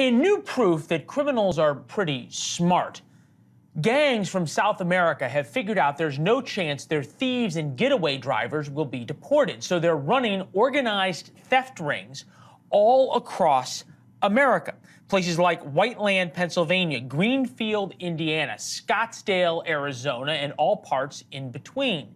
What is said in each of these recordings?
In new proof that criminals are pretty smart, gangs from South America have figured out there's no chance their thieves and getaway drivers will be deported. So they're running organized theft rings all across America. Places like Whiteland, Pennsylvania, Greenfield, Indiana, Scottsdale, Arizona, and all parts in between.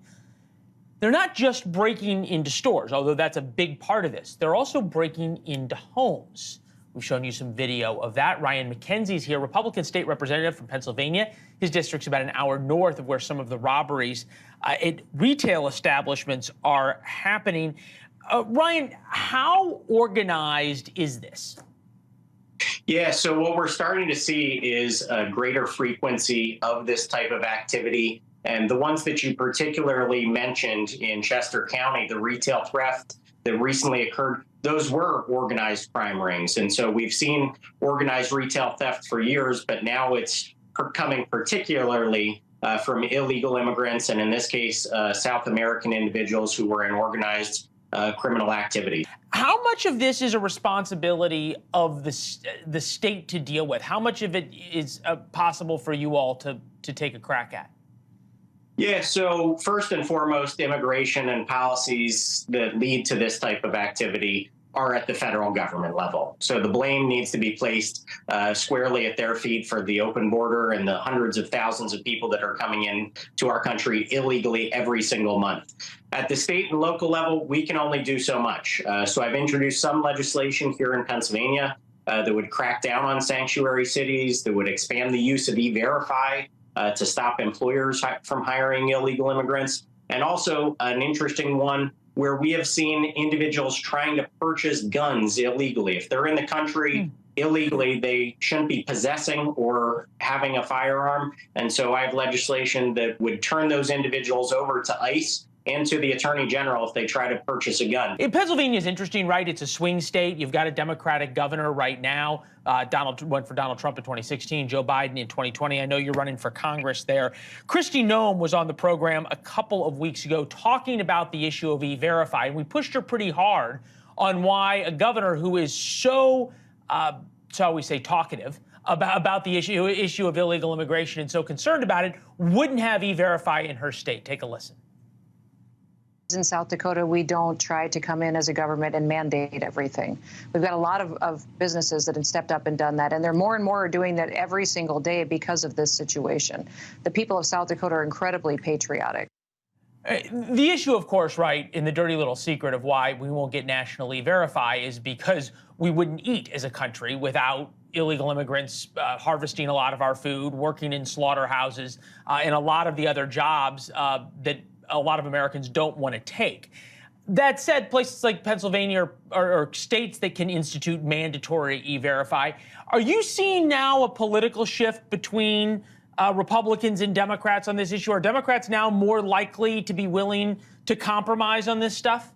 They're not just breaking into stores, although that's a big part of this. They're also breaking into homes. We've shown you some video of that. RYAN MACKENZIE's here, Republican state representative from Pennsylvania. His district's about an hour north of where some of the robberies at retail establishments are happening. RYAN, how organized is this? Yeah, so what we're starting to see is a greater frequency of this type of activity. And the ones that you particularly mentioned in Chester County, the retail theft that recently occurred, those were organized crime rings. And so we've seen organized retail theft for years, but now it's coming particularly from illegal immigrants, and in this case, South American individuals who were in organized criminal activity. How much of this is a responsibility of the state to deal with? How much of it is possible for you all to take a crack at? Yeah, so first and foremost, immigration and policies that lead to this type of activity are at the federal government level. So the blame needs to be placed squarely at their feet for the open border and the hundreds of thousands of people that are coming in to our country illegally every single month. At the state and local level, we can only do so much. So I've introduced some legislation here in Pennsylvania that would crack down on sanctuary cities, that would expand the use of E-Verify to stop employers from hiring illegal immigrants, and also an interesting one where we have seen individuals trying to purchase guns illegally. If they're in the country illegally, they shouldn't be possessing or having a firearm. And so I have legislation that would turn those individuals over to ICE and to the Attorney General if they try to purchase a gun. Pennsylvania is interesting, right? It's a swing state. You've got a Democratic governor right now. Donald went for Donald Trump in 2016, Joe Biden in 2020. I know you're running for Congress there. Kristi Noem was on the program a couple of weeks ago talking about the issue of E-Verify, and we pushed her pretty hard on why a governor who is so, shall we say, talkative about the issue of illegal immigration and so concerned about it wouldn't have E-Verify in her state. Take a listen. In South Dakota, we don't try to come in as a government and mandate everything. We've got a lot of businesses that have stepped up and done that, and there more and more are doing that every single day because of this situation. The people of South Dakota are incredibly patriotic. The issue, of course, right, in the dirty little secret of why we won't get national E-Verify is because we wouldn't eat as a country without illegal immigrants harvesting a lot of our food, working in slaughterhouses, and a lot of the other jobs that a lot of Americans don't want to take. That said, places like Pennsylvania or states that can institute mandatory E-Verify, are you seeing now a political shift between Republicans and Democrats on this issue? Are Democrats now more likely to be willing to compromise on this stuff?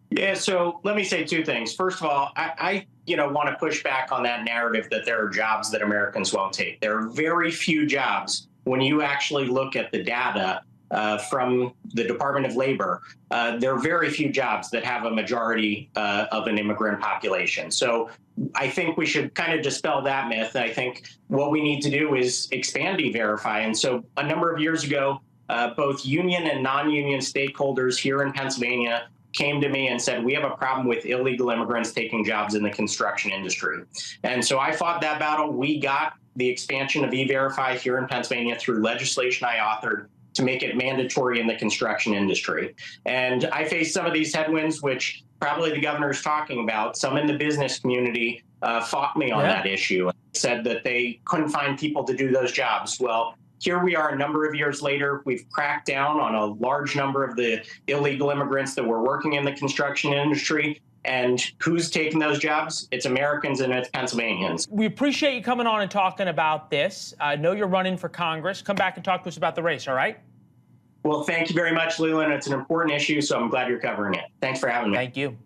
Yeah, so let me say two things. First of all, I want to push back on that narrative that there are jobs that Americans won't take. There are very few jobs when you actually look at the data from the Department of Labor. There are very few jobs that have a majority of an immigrant population. So I think we should kind of dispel that myth. I think what we need to do is expand E-Verify. And so a number of years ago, both union and non-union stakeholders here in Pennsylvania came to me and said, we have a problem with illegal immigrants taking jobs in the construction industry. And so I fought that battle. We got the expansion of E-Verify here in Pennsylvania through legislation I authored to make it mandatory in the construction industry. And I faced some of these headwinds, which probably the governor's talking about. Some in the business community fought me on that issue and said that they couldn't find people to do those jobs. Well, here we are a number of years later. We've cracked down on a large number of the illegal immigrants that were working in the construction industry. And who's taking those jobs? It's Americans and it's Pennsylvanians. We appreciate you coming on and talking about this. I know you're running for Congress. Come back and talk to us about the race, all right? Well, thank you very much, Leland. It's an important issue, so I'm glad you're covering it. Thanks for having me. Thank you.